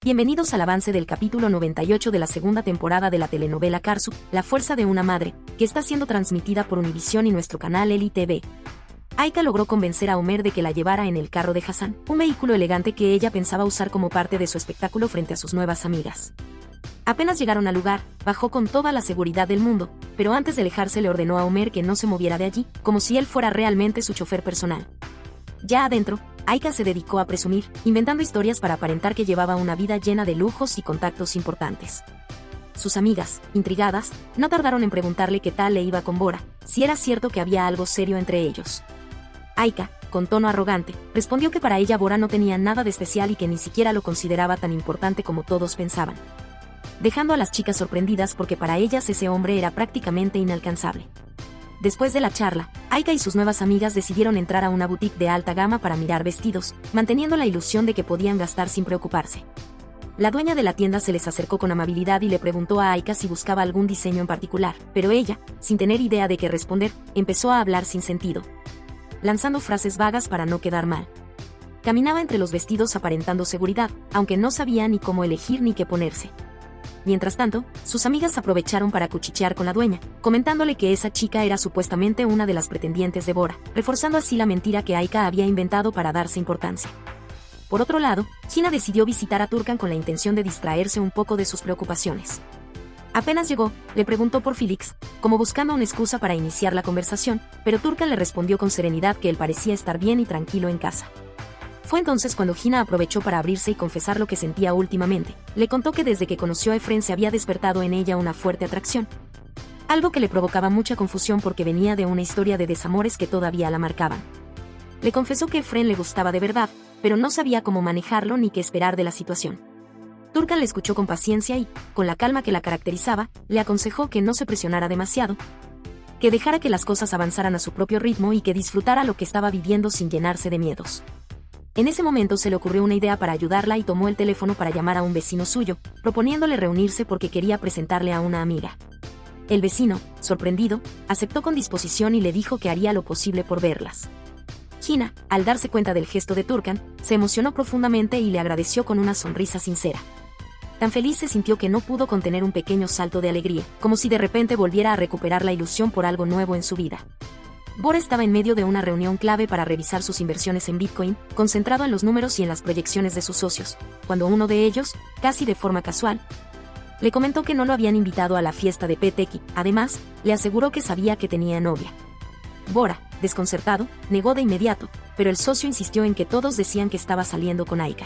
Bienvenidos al avance del capítulo 98 de la segunda temporada de la telenovela Karsu, La fuerza de una madre, que está siendo transmitida por Univisión y nuestro canal Eli TV. Aika logró convencer a Homer de que la llevara en el carro de Hassan, un vehículo elegante que ella pensaba usar como parte de su espectáculo frente a sus nuevas amigas. Apenas llegaron al lugar, bajó con toda la seguridad del mundo, pero antes de alejarse le ordenó a Homer que no se moviera de allí, como si él fuera realmente su chofer personal. Ya adentro, Aika se dedicó a presumir, inventando historias para aparentar que llevaba una vida llena de lujos y contactos importantes. Sus amigas, intrigadas, no tardaron en preguntarle qué tal le iba con Bora, si era cierto que había algo serio entre ellos. Aika, con tono arrogante, respondió que para ella Bora no tenía nada de especial y que ni siquiera lo consideraba tan importante como todos pensaban, dejando a las chicas sorprendidas porque para ellas ese hombre era prácticamente inalcanzable. Después de la charla, Aika y sus nuevas amigas decidieron entrar a una boutique de alta gama para mirar vestidos, manteniendo la ilusión de que podían gastar sin preocuparse. La dueña de la tienda se les acercó con amabilidad y le preguntó a Aika si buscaba algún diseño en particular, pero ella, sin tener idea de qué responder, empezó a hablar sin sentido, lanzando frases vagas para no quedar mal. Caminaba entre los vestidos aparentando seguridad, aunque no sabía ni cómo elegir ni qué ponerse. Mientras tanto, sus amigas aprovecharon para cuchichear con la dueña, comentándole que esa chica era supuestamente una de las pretendientes de Bora, reforzando así la mentira que Aika había inventado para darse importancia. Por otro lado, Hina decidió visitar a Turkan con la intención de distraerse un poco de sus preocupaciones. Apenas llegó, le preguntó por Felix, como buscando una excusa para iniciar la conversación, pero Turkan le respondió con serenidad que él parecía estar bien y tranquilo en casa. Fue entonces cuando Hina aprovechó para abrirse y confesar lo que sentía últimamente. Le contó que desde que conoció a Efren se había despertado en ella una fuerte atracción, algo que le provocaba mucha confusión porque venía de una historia de desamores que todavía la marcaban. Le confesó que Efren le gustaba de verdad, pero no sabía cómo manejarlo ni qué esperar de la situación. Turkan le escuchó con paciencia y, con la calma que la caracterizaba, le aconsejó que no se presionara demasiado, que dejara que las cosas avanzaran a su propio ritmo y que disfrutara lo que estaba viviendo sin llenarse de miedos. En ese momento se le ocurrió una idea para ayudarla y tomó el teléfono para llamar a un vecino suyo, proponiéndole reunirse porque quería presentarle a una amiga. El vecino, sorprendido, aceptó con disposición y le dijo que haría lo posible por verlas. Hina, al darse cuenta del gesto de Turkan, se emocionó profundamente y le agradeció con una sonrisa sincera. Tan feliz se sintió que no pudo contener un pequeño salto de alegría, como si de repente volviera a recuperar la ilusión por algo nuevo en su vida. Bora estaba en medio de una reunión clave para revisar sus inversiones en Bitcoin, concentrado en los números y en las proyecciones de sus socios, cuando uno de ellos, casi de forma casual, le comentó que no lo habían invitado a la fiesta de Peteki. Además, le aseguró que sabía que tenía novia. Bora, desconcertado, negó de inmediato, pero el socio insistió en que todos decían que estaba saliendo con Aika.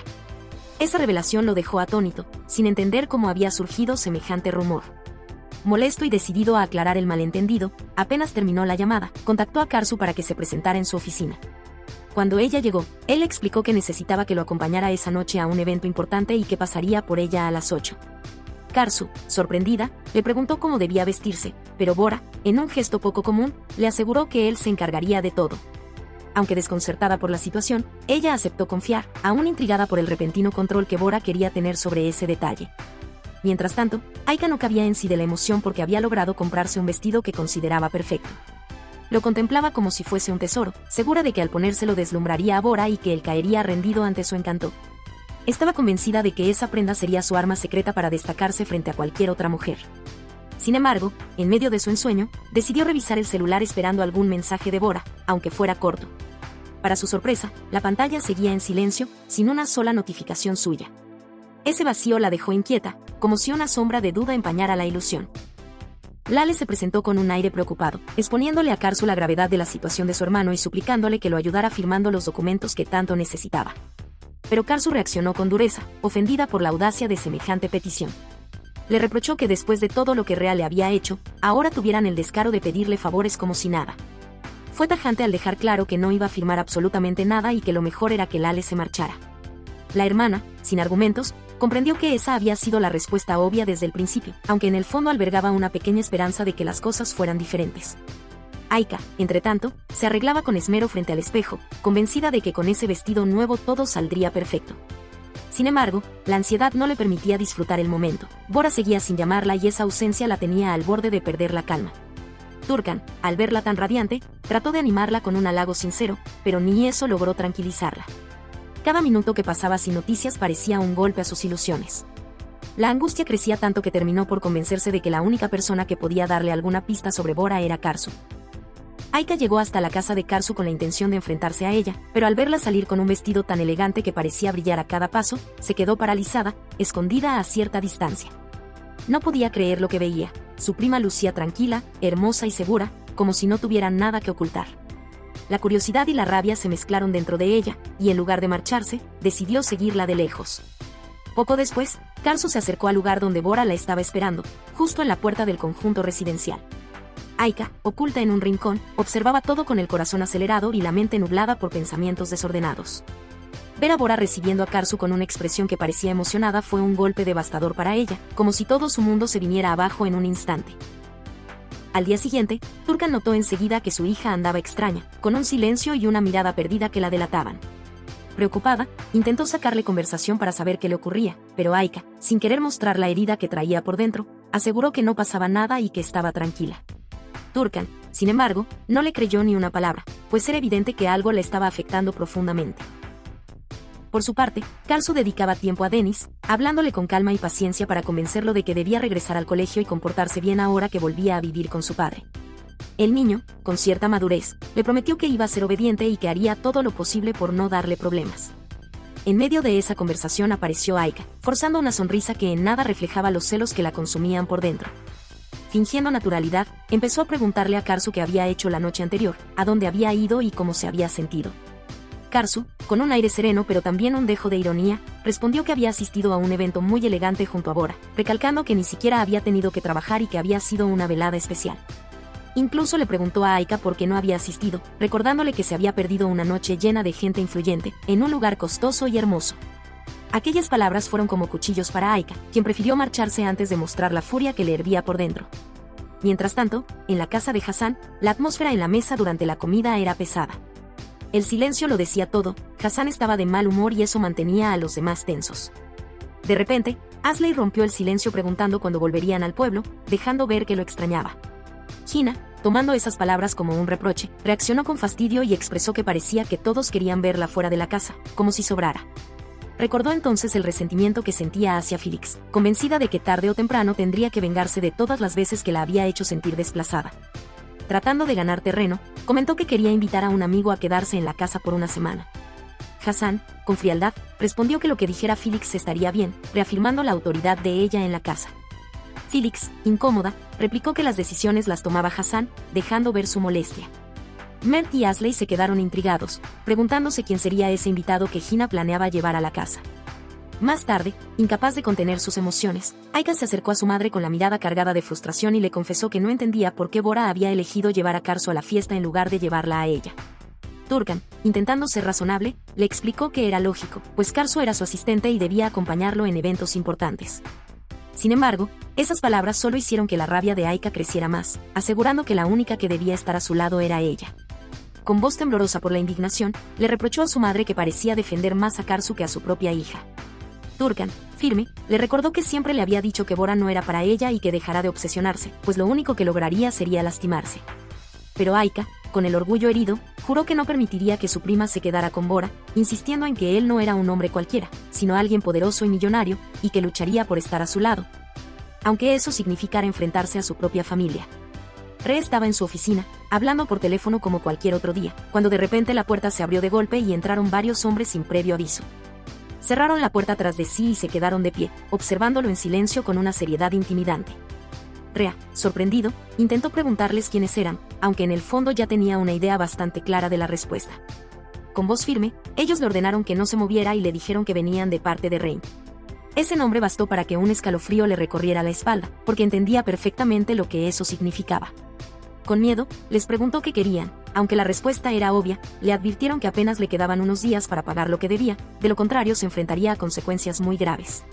Esa revelación lo dejó atónito, sin entender cómo había surgido semejante rumor. Molesto y decidido a aclarar el malentendido, apenas terminó la llamada, contactó a Karsu para que se presentara en su oficina. Cuando ella llegó, él le explicó que necesitaba que lo acompañara esa noche a un evento importante y que pasaría por ella a las 8. Karsu, sorprendida, le preguntó cómo debía vestirse, pero Bora, en un gesto poco común, le aseguró que él se encargaría de todo. Aunque desconcertada por la situación, ella aceptó confiar, aún intrigada por el repentino control que Bora quería tener sobre ese detalle. Mientras tanto, Aika no cabía en sí de la emoción porque había logrado comprarse un vestido que consideraba perfecto. Lo contemplaba como si fuese un tesoro, segura de que al ponérselo deslumbraría a Bora y que él caería rendido ante su encanto. Estaba convencida de que esa prenda sería su arma secreta para destacarse frente a cualquier otra mujer. Sin embargo, en medio de su ensueño, decidió revisar el celular esperando algún mensaje de Bora, aunque fuera corto. Para su sorpresa, la pantalla seguía en silencio, sin una sola notificación suya. Ese vacío la dejó inquieta, como si una sombra de duda empañara la ilusión. Lale se presentó con un aire preocupado, exponiéndole a Karsu la gravedad de la situación de su hermano y suplicándole que lo ayudara firmando los documentos que tanto necesitaba. Pero Karsu reaccionó con dureza, ofendida por la audacia de semejante petición. Le reprochó que después de todo lo que Real le había hecho, ahora tuvieran el descaro de pedirle favores como si nada. Fue tajante al dejar claro que no iba a firmar absolutamente nada y que lo mejor era que Lale se marchara. La hermana, sin argumentos, comprendió que esa había sido la respuesta obvia desde el principio, aunque en el fondo albergaba una pequeña esperanza de que las cosas fueran diferentes. Aika, entretanto, se arreglaba con esmero frente al espejo, convencida de que con ese vestido nuevo todo saldría perfecto. Sin embargo, la ansiedad no le permitía disfrutar el momento. Bora seguía sin llamarla y esa ausencia la tenía al borde de perder la calma. Turkan, al verla tan radiante, trató de animarla con un halago sincero, pero ni eso logró tranquilizarla. Cada minuto que pasaba sin noticias parecía un golpe a sus ilusiones. La angustia crecía tanto que terminó por convencerse de que la única persona que podía darle alguna pista sobre Bora era Karsu. Aika llegó hasta la casa de Karsu con la intención de enfrentarse a ella, pero al verla salir con un vestido tan elegante que parecía brillar a cada paso, se quedó paralizada, escondida a cierta distancia. No podía creer lo que veía. Su prima lucía tranquila, hermosa y segura, como si no tuviera nada que ocultar. La curiosidad y la rabia se mezclaron dentro de ella, y en lugar de marcharse, decidió seguirla de lejos. Poco después, Karsu se acercó al lugar donde Bora la estaba esperando, justo en la puerta del conjunto residencial. Aika, oculta en un rincón, observaba todo con el corazón acelerado y la mente nublada por pensamientos desordenados. Ver a Bora recibiendo a Karsu con una expresión que parecía emocionada fue un golpe devastador para ella, como si todo su mundo se viniera abajo en un instante. Al día siguiente, Turkan notó enseguida que su hija andaba extraña, con un silencio y una mirada perdida que la delataban. Preocupada, intentó sacarle conversación para saber qué le ocurría, pero Aika, sin querer mostrar la herida que traía por dentro, aseguró que no pasaba nada y que estaba tranquila. Turkan, sin embargo, no le creyó ni una palabra, pues era evidente que algo le estaba afectando profundamente. Por su parte, Karsu dedicaba tiempo a Deniz, hablándole con calma y paciencia para convencerlo de que debía regresar al colegio y comportarse bien ahora que volvía a vivir con su padre. El niño, con cierta madurez, le prometió que iba a ser obediente y que haría todo lo posible por no darle problemas. En medio de esa conversación apareció Aika, forzando una sonrisa que en nada reflejaba los celos que la consumían por dentro. Fingiendo naturalidad, empezó a preguntarle a Karsu qué había hecho la noche anterior, a dónde había ido y cómo se había sentido. Karsu, con un aire sereno pero también un dejo de ironía, respondió que había asistido a un evento muy elegante junto a Bora, recalcando que ni siquiera había tenido que trabajar y que había sido una velada especial. Incluso le preguntó a Aika por qué no había asistido, recordándole que se había perdido una noche llena de gente influyente, en un lugar costoso y hermoso. Aquellas palabras fueron como cuchillos para Aika, quien prefirió marcharse antes de mostrar la furia que le hervía por dentro. Mientras tanto, en la casa de Hassan, la atmósfera en la mesa durante la comida era pesada. El silencio lo decía todo, Hassan estaba de mal humor y eso mantenía a los demás tensos. De repente, Asley rompió el silencio preguntando cuándo volverían al pueblo, dejando ver que lo extrañaba. Hina, tomando esas palabras como un reproche, reaccionó con fastidio y expresó que parecía que todos querían verla fuera de la casa, como si sobrara. Recordó entonces el resentimiento que sentía hacia Felix, convencida de que tarde o temprano tendría que vengarse de todas las veces que la había hecho sentir desplazada. Tratando de ganar terreno, comentó que quería invitar a un amigo a quedarse en la casa por una semana. Hassan, con frialdad, respondió que lo que dijera Felix estaría bien, reafirmando la autoridad de ella en la casa. Felix, incómoda, replicó que las decisiones las tomaba Hassan, dejando ver su molestia. Mert y Asley se quedaron intrigados, preguntándose quién sería ese invitado que Hina planeaba llevar a la casa. Más tarde, incapaz de contener sus emociones, Aika se acercó a su madre con la mirada cargada de frustración y le confesó que no entendía por qué Bora había elegido llevar a Karsu a la fiesta en lugar de llevarla a ella. Turkan, intentando ser razonable, le explicó que era lógico, pues Karsu era su asistente y debía acompañarlo en eventos importantes. Sin embargo, esas palabras solo hicieron que la rabia de Aika creciera más, asegurando que la única que debía estar a su lado era ella. Con voz temblorosa por la indignación, le reprochó a su madre que parecía defender más a Karsu que a su propia hija. Turkan, firme, le recordó que siempre le había dicho que Bora no era para ella y que dejara de obsesionarse, pues lo único que lograría sería lastimarse. Pero Aika, con el orgullo herido, juró que no permitiría que su prima se quedara con Bora, insistiendo en que él no era un hombre cualquiera, sino alguien poderoso y millonario, y que lucharía por estar a su lado, aunque eso significara enfrentarse a su propia familia. Re estaba en su oficina, hablando por teléfono como cualquier otro día, cuando de repente la puerta se abrió de golpe y entraron varios hombres sin previo aviso. Cerraron la puerta tras de sí y se quedaron de pie, observándolo en silencio con una seriedad intimidante. Rea, sorprendido, intentó preguntarles quiénes eran, aunque en el fondo ya tenía una idea bastante clara de la respuesta. Con voz firme, ellos le ordenaron que no se moviera y le dijeron que venían de parte de Rein. Ese nombre bastó para que un escalofrío le recorriera la espalda, porque entendía perfectamente lo que eso significaba. Con miedo, les preguntó qué querían, aunque la respuesta era obvia, le advirtieron que apenas le quedaban unos días para pagar lo que debía, de lo contrario se enfrentaría a consecuencias muy graves.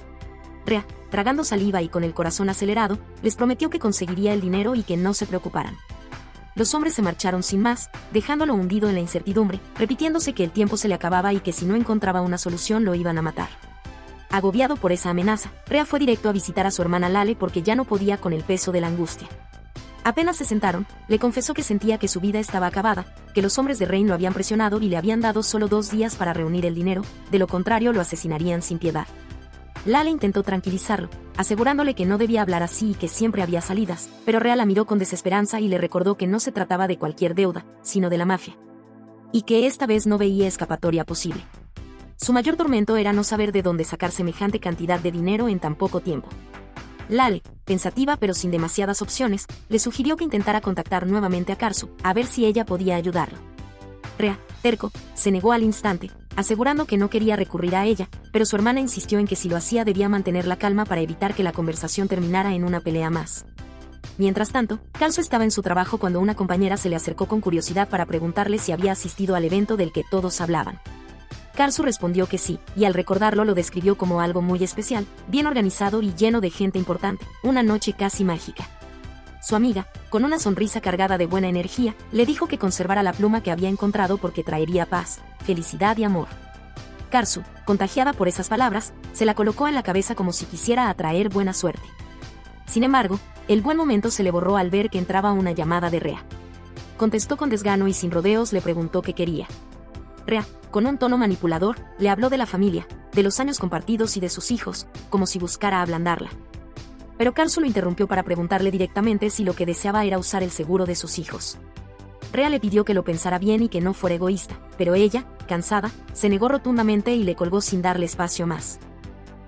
Rea, tragando saliva y con el corazón acelerado, les prometió que conseguiría el dinero y que no se preocuparan. Los hombres se marcharon sin más, dejándolo hundido en la incertidumbre, repitiéndose que el tiempo se le acababa y que si no encontraba una solución lo iban a matar. Agobiado por esa amenaza, Rea fue directo a visitar a su hermana Lale porque ya no podía con el peso de la angustia. Apenas se sentaron, le confesó que sentía que su vida estaba acabada, que los hombres de Rain lo habían presionado y le habían dado solo 2 días para reunir el dinero, de lo contrario lo asesinarían sin piedad. Lale intentó tranquilizarlo, asegurándole que no debía hablar así y que siempre había salidas, pero Rhea la miró con desesperanza y le recordó que no se trataba de cualquier deuda, sino de la mafia. Y que esta vez no veía escapatoria posible. Su mayor tormento era no saber de dónde sacar semejante cantidad de dinero en tan poco tiempo. Lale, pensativa pero sin demasiadas opciones, le sugirió que intentara contactar nuevamente a Karsu, a ver si ella podía ayudarlo. Rhea, terco, se negó al instante, asegurando que no quería recurrir a ella, pero su hermana insistió en que si lo hacía debía mantener la calma para evitar que la conversación terminara en una pelea más. Mientras tanto, Karsu estaba en su trabajo cuando una compañera se le acercó con curiosidad para preguntarle si había asistido al evento del que todos hablaban. Karsu respondió que sí, y al recordarlo lo describió como algo muy especial, bien organizado y lleno de gente importante, una noche casi mágica. Su amiga, con una sonrisa cargada de buena energía, le dijo que conservara la pluma que había encontrado porque traería paz, felicidad y amor. Karsu, contagiada por esas palabras, se la colocó en la cabeza como si quisiera atraer buena suerte. Sin embargo, el buen momento se le borró al ver que entraba una llamada de Rhea. Contestó con desgano y sin rodeos le preguntó qué quería. Rhea, con un tono manipulador, le habló de la familia, de los años compartidos y de sus hijos, como si buscara ablandarla. Pero Karsu lo interrumpió para preguntarle directamente si lo que deseaba era usar el seguro de sus hijos. Rhea le pidió que lo pensara bien y que no fuera egoísta, pero ella, cansada, se negó rotundamente y le colgó sin darle espacio más.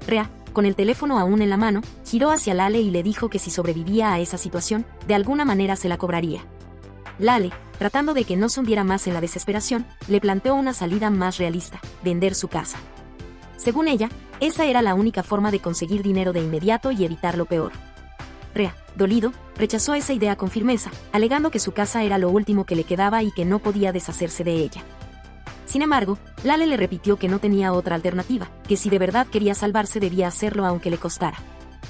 Rhea, con el teléfono aún en la mano, giró hacia Lale y le dijo que si sobrevivía a esa situación, de alguna manera se la cobraría. Lale, tratando de que no se hundiera más en la desesperación, le planteó una salida más realista: vender su casa. Según ella, esa era la única forma de conseguir dinero de inmediato y evitar lo peor. Rhea, dolido, rechazó esa idea con firmeza, alegando que su casa era lo último que le quedaba y que no podía deshacerse de ella. Sin embargo, Lale le repitió que no tenía otra alternativa, que si de verdad quería salvarse debía hacerlo aunque le costara.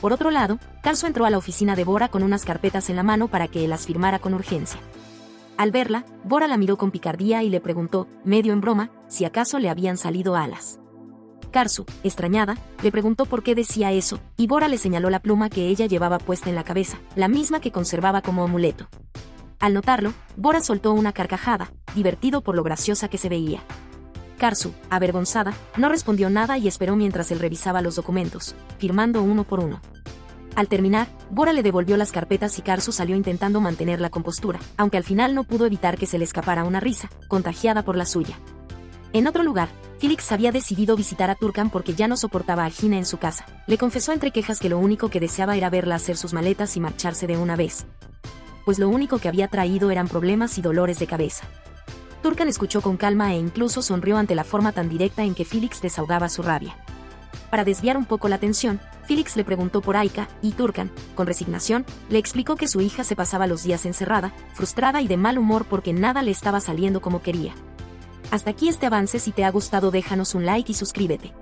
Por otro lado, Karsu entró a la oficina de Bora con unas carpetas en la mano para que él las firmara con urgencia. Al verla, Bora la miró con picardía y le preguntó, medio en broma, si acaso le habían salido alas. Karsu, extrañada, le preguntó por qué decía eso, y Bora le señaló la pluma que ella llevaba puesta en la cabeza, la misma que conservaba como amuleto. Al notarlo, Bora soltó una carcajada, divertido por lo graciosa que se veía. Karsu, avergonzada, no respondió nada y esperó mientras él revisaba los documentos, firmando uno por uno. Al terminar, Bora le devolvió las carpetas y Karsu salió intentando mantener la compostura, aunque al final no pudo evitar que se le escapara una risa, contagiada por la suya. En otro lugar, Felix había decidido visitar a Turkan porque ya no soportaba a Gina en su casa. Le confesó entre quejas que lo único que deseaba era verla hacer sus maletas y marcharse de una vez. Pues lo único que había traído eran problemas y dolores de cabeza. Turkan escuchó con calma e incluso sonrió ante la forma tan directa en que Felix desahogaba su rabia. Para desviar un poco la atención, Felix le preguntó por Aika, y Turkan, con resignación, le explicó que su hija se pasaba los días encerrada, frustrada y de mal humor porque nada le estaba saliendo como quería. Hasta aquí este avance. Si te ha gustado déjanos un like y suscríbete.